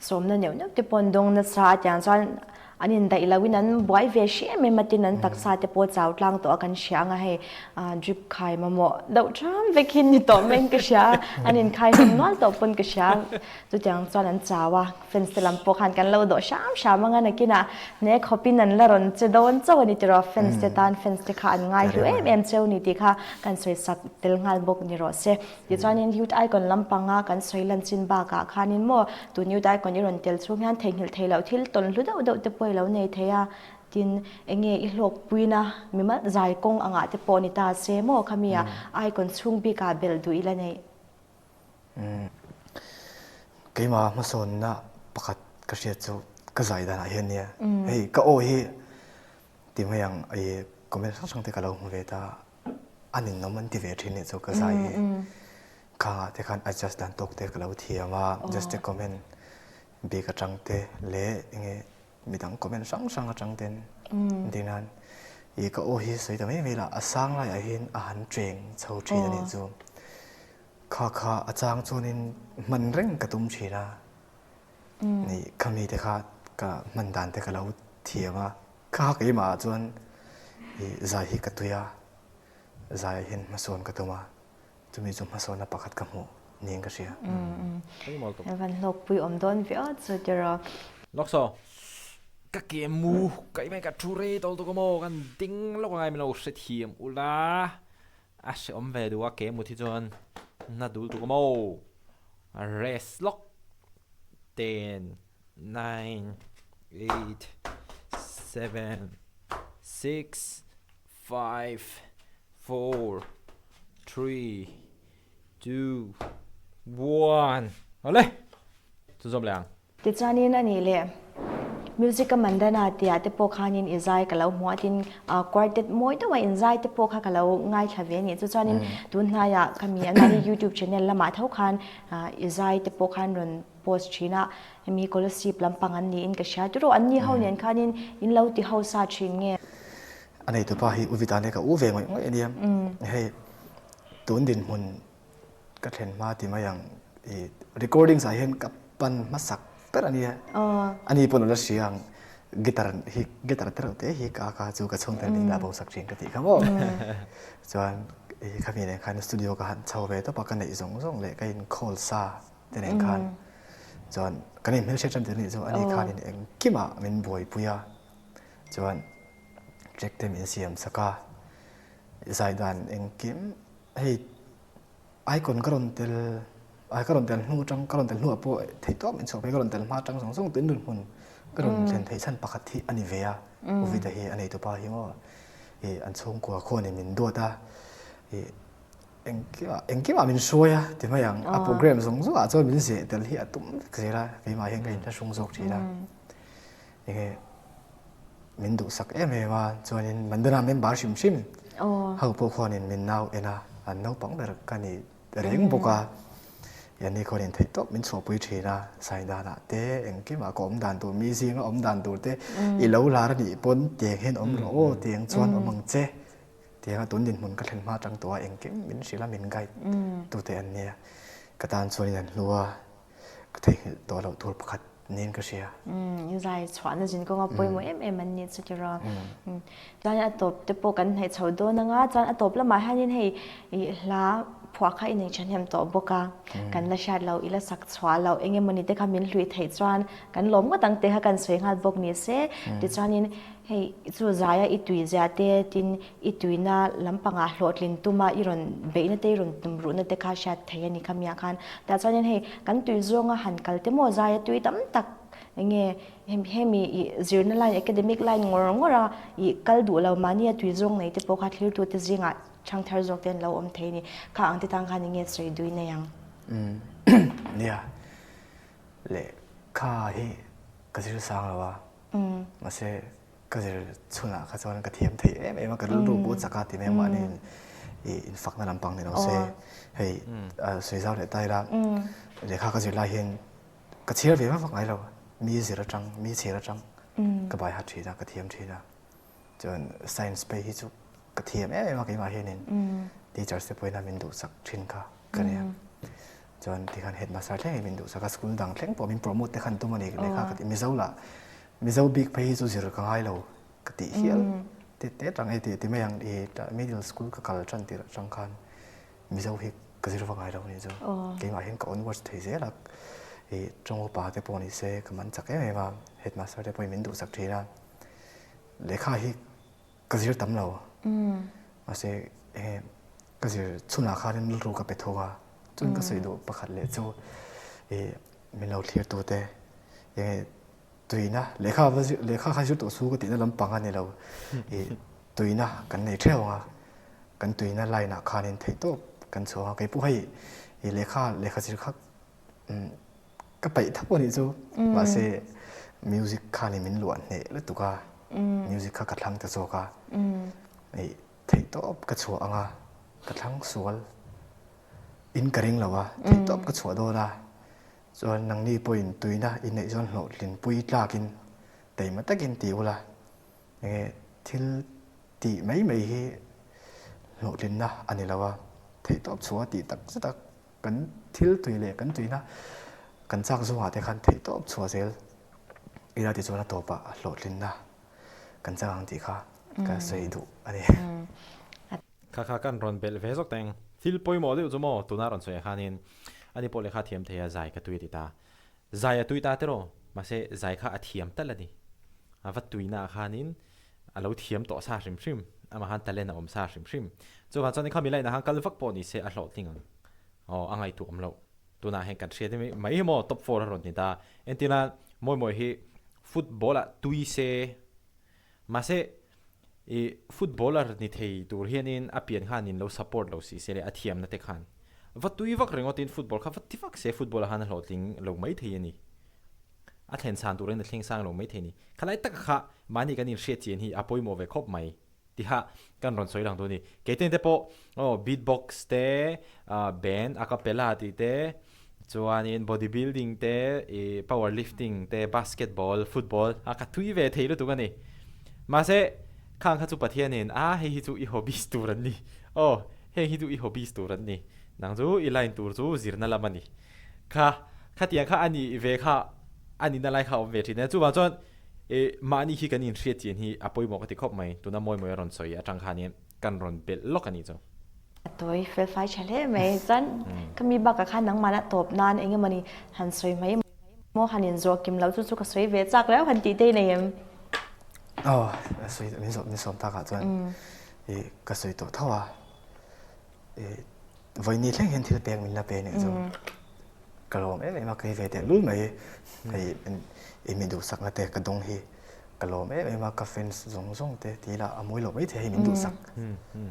สมนั่นเดี๋ยวนึกจะปนดงนัดสาอย่างจวนอันนี้แต่ละวินันบอยเวชีไม่มาตินันตักษาจะปวดเจ้าตลังตัวกันเชียงให้ดริปไข่มาหมดดาวจ้ามไปกินตัวเมงกเชียอันนี้ไข่มันน้อยตัวปนกเชียตัวอย่างจวนนั้นจ้าวะเฟนสลัมปกันกันเราโดชามงั้นกินอ่ะเนี่ยเขาปีนั้นละรอนจะโดนเจ้านี่จะรอเฟนสเตตันเฟนสเตขาอันง่ายอยู่เอ็มเจ้านี่ตีค่ะกันสวยสักเตลงานบกนี่รอเซ่ดิจวนนี้ยุดไอก่อนลำปังกันสวยลันจินบากะขานินโมตัวยุดไอก่อนยี่รอนเตลช่วงงานเทงหิลเทแล้วที่ตนรู้ดาวจะป่วยแล้วในเทียจินเองอีหลกปุยนะมีมันใจกงอ่างจะปนิตาเซโมขมีอ่ะไอคนชุ่งปีกาเบลดูอีละเนี่ยกี่มาสนนะปกติก็เสียจูก็ใจดานะเห็นเนี่ยเฮ้ยก็โอ้ยที่ไม่ยังไอ้ก็ไม่สักช่วงที่เราหัวตาอันนี้น้องมันที่เวทีเนี่ยจูก็ใจข้าที่คัน adjust ดันตกเตะก็เราเทียมา just คอมเมนต์บีกระจังเตะเละยังไงมีทั้งคอมเมนต์สังกระจังเต็นดีนั้นอีก็โอ้ยสวยแต่ไม่มีละสร้างอะไรเห็นอาหารเจงเช่าจีนนี่จูข้าอาจารย์จูนี่มันเร่งกระตุ้มชีนะนี่คำนี้แต่ข้าก็มันดันแต่ก็เราเทียมาข้าก็ยิ่งมาจวนใจฮิกตุยาใจเห็นมาส่วนกระตุ้มาจะมีจุดมาส่วนนับประคัดกับหูนี่ก็เชียวันลกปุยอมโดนวิอดสุดจะรอล็อกโซก็เกมมูก็ไม่กับทูเรตตัวก็โมกันดิ้งแล้วก็ไงมันเราเสียทีมอุลาอาเสียอมเวดูว่าเกมมูที่จวนน่าดูตัวก็โมเรสล็อก10 9 8 7 6 5 4 3 2 1เอาเลยจุดจบแล้วติดจานี่นั่นนี่เลยมิวสิกก็มันได้นาเตียแต่พวกเขานี่อินไซด์กับเราหัวทินควอเต็ตมวยแต่ว่าอินไซด์แต่พวกเขากับเราง่ายแค่เวียนี่จุดจานี่ดูน่าอยากขมีอันนี้ YouTube channel ละมาเท่ากันอินไซด์แต่พวกเขารันโพสต์ชีน่ะมีคนละ10ลำปังอันนี้อินก็เชียร์จุดอันนี้เขาเนี่ยเขานี่อินเราที่เขาซาชิงเงี้ยอันนี้ตัวป้าฮิอุวิตาเนี่ยก็อู้เวงไว้อันนี้ให้ตัวดินหุ่นก็เห็นมาที่มาอย่างrecording สายเห็นกับปันมาสักแต่อันนี้ปนละเสียงกีตาร์เตอร์เตะฮิกอาคาจูกับช่องแต่นี่ดาบสักเสียงกันที่ครับผมส่วนข้ามีในคันสตูดิโอกับฮันชาวเวทปากกันในส่งเลยก็ยินโคลซาแต่ในคันส่วนกันนี่ไม่ใช่จำเป็นนี่ส่วนอันนี้คันนี่เองคิมาเป็นบอยปุยาส่วนเจ็คเต็มอินเสียมสักการสายด่านเองคิมให้ไอคอนกรอนเตลก็รอนเตลหูจังก็รอนเตลหัวป่วยที่ตัวมันชอบไปก็รอนเตลมาจังส่งตื่นดุนหุ่นก็รอนเซนที่ฉันปกติอันนี้เวียวิธีอันนี้ตัวป้าฮิโมอันส่งกว่าคนนี่มันดูตาเอ็งคิดว่ามันช่วยที่มาอย่างโปรแกรมส่งอาจจะมันเสียแต่ที่ตุ้มก็ใช่ละที่มาอย่างไรจะส่งทีละยังไงมันดูสักไม่ว่าส่วนนี้มันเดินมันบาชิมเขาพวกคนนี่มันน่าอันน่าปังแบบกันนี่เรื่องพวกยันนี่คนเห็นที่ตัวมันชอบไปทีนะสายดานะเต้เองคิดว่าก็ดันตัวมีสิ่งดันตัวเต้อีเหล่าลาดีปนเตียงเห็นโอ้เตียงชวนมังเจเตียงตุนดินมันก็เห็นมาจังตัวเองคิดมันสิละมันไกตัวเตียนเนี่ยก็ตามส่วนนั้นรัวก็ที่ตัวเราตัวประคัดนี่ก็เชียอยู่ใจชวนจริงก็ว่าป่วยมั้ยมันนี่สุดจะรอจานตบจะปกันให้ชาวโดนงาจานตบแล้วมาให้นี่ให้ลาพวกเขาอินในชั้นยำตัวบกกันละชาติเราอิละสักสวาเราเองมันนี่ได้คำมินลุยไทยจวนกันล้มก็ตั้งแต่กันสวยงามบกนี่เสียดิฉันนี่ให้จู่ใจอีตุยเจเตตินอีตุยน่าลำปังอาหลอดลินตุมาอีรอนเบนเตรอนตุมรุนเตข้าชาติไทยนี่คำยาคันแต่ฉันนี่ให้กันตุยจงหันกัลเตโมใจตุยตั้มตักยังไงให้มีจีนไลน์ academic line งงระอีกัลดูเรามาเนี่ยตุยจงในที่พวกเขาที่ตัวที่จริงอ่ะช่างเธอจกเดินเราเทนี่ข้าอังที่ทางการยังเงี้ยสวยด้วยเนี่ยยังเนี่ยเละข้าที่ก็จะสร้างแล้วว่ามาเสก็จะชวนข้าจะกระเทียมที่มันก็รู้บูตสกัดที่แม่มานี่อินฟักนั่นลำปังเนี่ยเราเสให้สวยเจ้าเนี่ยใต้ละเดี๋ยวข้าก็จะไล่เห็นกระเทียมเวียนมาฟังไงเรา มีเสียระจังมีเสียระจังก็ไปหัดทีนะกระเทียมทีนะจน science ไปที่จุกระเทียมมากี่มาเห็นนี่ทีจะเสียไปนะมินดูสักชิ้นค่ะกันเนี่ยจนที่ขันเห็นมาสักแท่งมินดูสักสกุลดังแท่งพอมินโปรโมทแต่ขันตัวมันเองเลยค่ะก็มิเจ้าละมิเจ้าบิ๊กไปที่จุเสียระกังไห้เรากติเฮียเตะจังไอเตะไม่ยังmiddle school ก็การจันติระจังคันมิเจ้าฮิกก็จะรู้ว่าไงเราเนี่ยจ้ะกี่มาเห็นก็ onwards ที่เสียละจงป่าแต่ปนิเสกมันจักมาเห็ดมาสักแต่ปมินดูสักทีนะเลขาฮิก็จะตั้มเรามาเสก็จะชุนอาคารนี่รู้กับเป็ดทัวจนก็สื่อดูประคัดเลยจู่มินเราเคลียร์ตัวแต่ตุยนะเลขาข้าชุดตัวสู้ก็ติดนั่นลำปังกันนี่เราตุยนะกันในเที่ยวกันตุยนะไล่หนักคานินเทโต้กันชัวร์กันผู้ให้เลขาสิครับก็ไปทับวันนี้จู่มาเสมิวสิกคานิมินล้วนเนี่ยแล้วตัวก็มิวสิกกัดลังตะโซกาเทโต้ก็ชัวร์อ่ะกัดลังสวลอินกระริงแล้ววะเทโต้ก็ชัวร์โดละส่วนนังนี่ปอยตุยนะอินในส่วนหลอดลินปุยลากินแต่มาตะกินติวละทิลตีไม่ให้หลอดลินนะอันนี้แล้วว่าเทตอบชัวตีตักสักกันทิลตุยเล็กกันตุยนะกันซักสัวแต่คันเทตอบชัวเซลอีลาติส่วนตัวปะหลอดลินนะกันซักอังตีค่ะก็ใส่ดูอันนี้ข้ากันรอนเบลเฟสกแตงทิลปอยหมอเดียวจะหมอตัวน่ารอนสวยขานินอันนี้พอเลขาเทียมเทียใจกับตุยติตาใจตุยตาเตโรมาเสใจข้าเทียมตัลละนี่วัดตุยนาขานินเราเทียมต่อซาชิมอามาหันตะเลนอมซาชิมจนวันนี้ข้ามีอะไรนะฮังกัลฟักปอนี่เสอหลอดทิ้งอังไงตัวเราตัวน่าเห็นกันเชียร์ไม่ให้หมอท็อป4รอนนี่ตาเอ็นติน่ามวยให้ฟุตบอลอะตุยเสมาเสฟุตบอลร์นี่เที่ตัวเฮียนินอภิญขานินเราซัพพอร์ตเราสิเสเลยเทียมนั่นเองวัดตุยวักเรื่องว่าทีนฟุตบอลครับวัดที่วักเสฟุตบอลหันหลอดทิ้งเราไม่เทียนี่อัดเห็นสารตัวเรื่องนั้นทิ้งสร้างเราไม่เทียนี่ขณะที่ข้ามันนี่กันนี่เสียจีนที่อภัยโมเวครบไหมที่ข้ากันรอนสวยหลังตัวนี้เกิดเต็มโอ้บีทบ็อกซ์เต้แบนด์อะคาเปล่าที่เต้จวนนี้บอดี้บิลดิ้งเต้พาวเวอร์ลิฟติ้งเต้บาสเกตบอลฟุตบอลอะคัตุยเวทีรู้ตัวกันนี่มาเสข้างข้าจุปะเทียนินเฮ้ยจูอีฮอบบี้สตูรันนี่โอ้เฮ้ยจูอีฮอบบี้สตูรันนี่นังจูอีไลน์ตัวจูจีรนั่นละมันนี่ข้าเตียงข้าอันนี้เวข้าอันนี้นั่นไล่ข้าเวทีเนี่ยจูบางจวนมานี่คือกันนี่เสียจีนที่อภัยหมอกติครบไหมตัวน้ำมวยรอนสวยจังขานี้กันรอนเบลล็อกกันนี่จ้ะตัวเฟลไฟเฉลี่ยไหมจันก็มีบักกับข้านังมาละตบนานเองมันนี่หันสวยไหมโมหันยินโจกิมแล้วจู่ๆก็สวยเวจักแล้วหันตีได้เนี่ยสวยมีสมตากาจวนก็สวยตัวเท่าวันนี้เล่นเห็นที่เปียงมินละเปียเนี่ยจ้ะกระโลมไม่มาเคยเวทีรู้ไหมมินดูสักนาเตะกระดงฮีกระโลมไม่มากับเฟนส์ส่งเตะทีละมวยหลบไม่เทมินดูสัก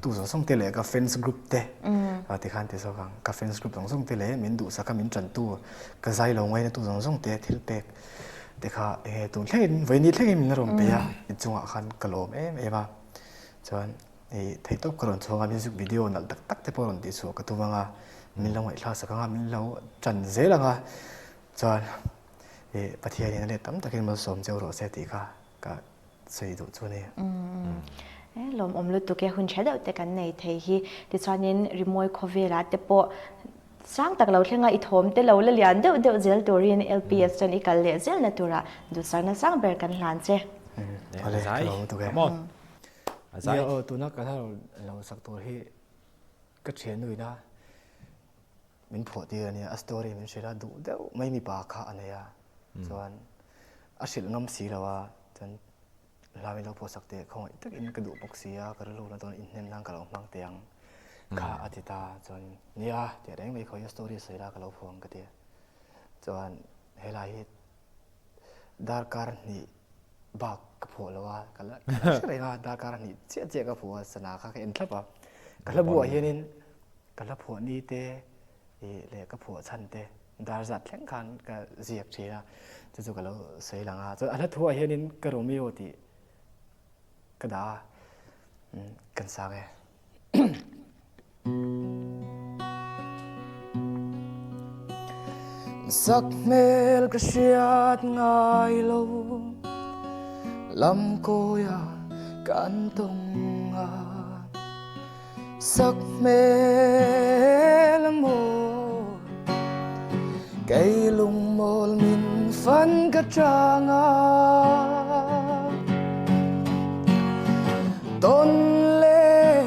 ตู้ส่งเตะเลยกับเฟนส์กรุ๊ปเตะที่ขันเตะสองกับเฟนส์กรุ๊ปส่งเตะเลยมินดูสักกับมินจันตู้ก็ใจลงไว้ในตู้ส่งเตะที่เปียกแต่ข้าตู้เล่นวันนี้เล่นมินรวมเปียจังหวะขันกระโลมไม่มาจนไทยตบกระโดดโชว์มิวสิกวิดีโอนั่นตักเตะปอนดิสูก็ตัวว่ามินเราไม่ลาสักครั้งมินเราจันเจลังจนประเทศนี้เนี่ยตั้มตะกี้มันสมเจ้าโรเซติก็สวยดุจุนี่ลมลุตุเกหุ่นเชดแต่กันในไทยที่ดิฉันนี้รีโมทโควิดแล้วแต่พอสร้างตักเราเรื่องอีทอมแต่เราเลี้ยงเดี๋ยวเจลตัวเรียน LPS จนอีกเลี้ยงเจลนั่นตัวละดูสร้างนั่นสร้างเบอร์กันหลานเจ้อะไรเราตัวแกเนี่ยตัวนักการถ้าเราสักตัวที่ก็เชียนด้วยนะมันพอดีเนี่ยสตอรี่มันเชื่อดูเดี๋ยวไม่มีปากขาอันนี้ส่วนอาชีพน้ำสีเราว่าจนเราไม่เราพอสักเตะเขาอีกอินกระดูกปกเสียกระดูกแล้วตอนอินเนมนั่งกับเราบางเตียงข้าอธิตาจนเนี่ยเดี๋ยวได้ไม่เขาสตอรี่เสียกับเราพวงกันเดียจนเฮลัยดาร์การนี่บากกับผัวแล้วว่ากันแล้วใช่ไหมว่าดาร์การนี่เจ๊กับผัวสนาข้าเอ็นทับว่ากันแล้วบัวเฮนินกันแล้วผัวนี่เตเลยกับผัวฉันเตดาร์จัดแข่งขันกับเสียบเชียจู่ๆกันแล้วเสียหลังจนอันนั้นทัวเฮนินกระโดดไม่โอติกระดากันสาไง sắc mel cái xiết ngay lâu lắm cô ya can tông à sắc mel mồ cây lùng mol min phân cái trang à tôn lệ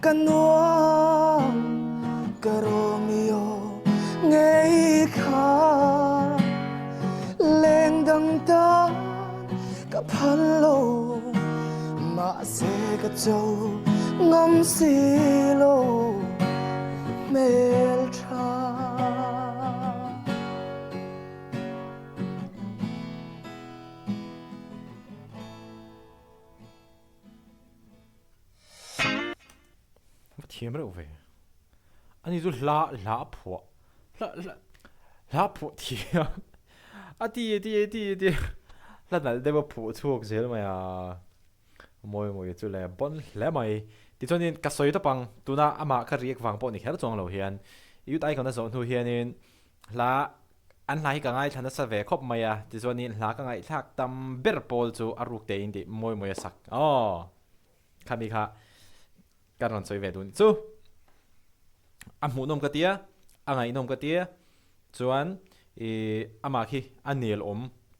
can nuông cái Romeo ngày khá lên đằng ta cái pan lô mà sẽ cái châu ngâm xì lô mel cha thiêm rồi về anh ấy lá phủa lá phủa thiêm à đi là nào để mà phủa chuộc gì mà à mồi chú lẹ bon lẹ mày thì cho nên cái sợi đó bằng tu na ama cái riêng vàng bọn này hết trong lâu hiền yếu tay còn nó giống thu hiền nên là anh lại cái ngay thằng nó sẽ về khóc mày à thì cho nên là cái ngay thắc tâm bể bol chú aruk tên đi mồi sắc khá mi khá cái rắn sợi về tuần chú muốn cái tia ngay nôm cái tia chuan ama khi anh niel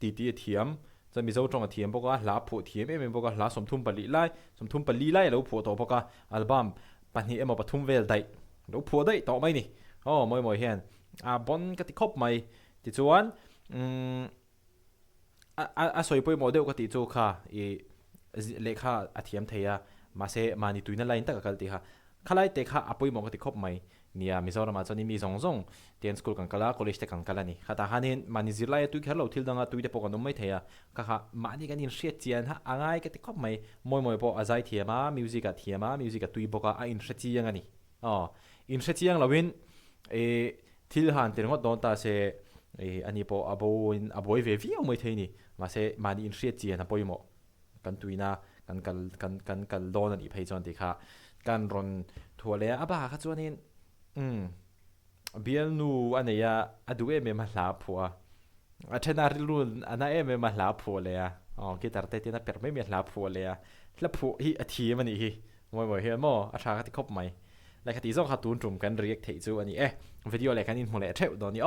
tí thiamจะมีเจ้าตรงกับเทียมพวกหลาผู้เทียมพวกหลาสมทุมปลีไล่แล้วผู้ต่อพวกอัลบั้มปันนี้ปทุมเวลได้แล้วผู้ได้ต่อไหมนี่มวยเห็นบอลก็ติดคบไหมติดชวนสวยไปโมเดลก็ติดจูค่ะเลขาเทียมเทียมาเสมานี่ตุยนั่นไล่ตั้งกันติค่ะข้าไล่เตะค่ะไปโมก็ติดคบไหมเนี่ยมิโซรามาจนี่มี2เตียนสกูลกันกะลาคอลเลจกันกะลานี่ข้าตาฮันเห็นมานิซิลไล่ตุยแค่เราทิลดังตุยเดปกันนุ่มไม่เทียค่ะมานี่กันนี่เสียเจียนฮะง่ายก็ติดคบไหมมวยพออาศัยเทียมามิวสิกตุยบอกอินเสียเจียงนี่อินเสียเจียงเราวินทิลฮันเตียนก็โดนตาเสอันนี้พออโบยเวฟีเอาไม่เทียนี่มาเสมานี่อินเสียเจียนนะพอยโมกันตุยนะกันโดนนี่เพย์จอนติค่ะกันรอนทัวร์เลยบ้าค่ะจวนนี้เบียนูอันนี้อะดูมาหลาผัวเช่นนาริลุนอันนั้นมาหลาผัวเลยคิดแต่เต้นน่ะเปิดไม่มีหลาผัวเลยแล้วผัวฮีทีมันนี่มวยเฮียมอาชาติคบไหมแล้วคดีส่งขาตูนจุ่มกันเรียกเทจูอันนี้วิดีโออะไรกันนี่หัวเลยเท่าตอนนี้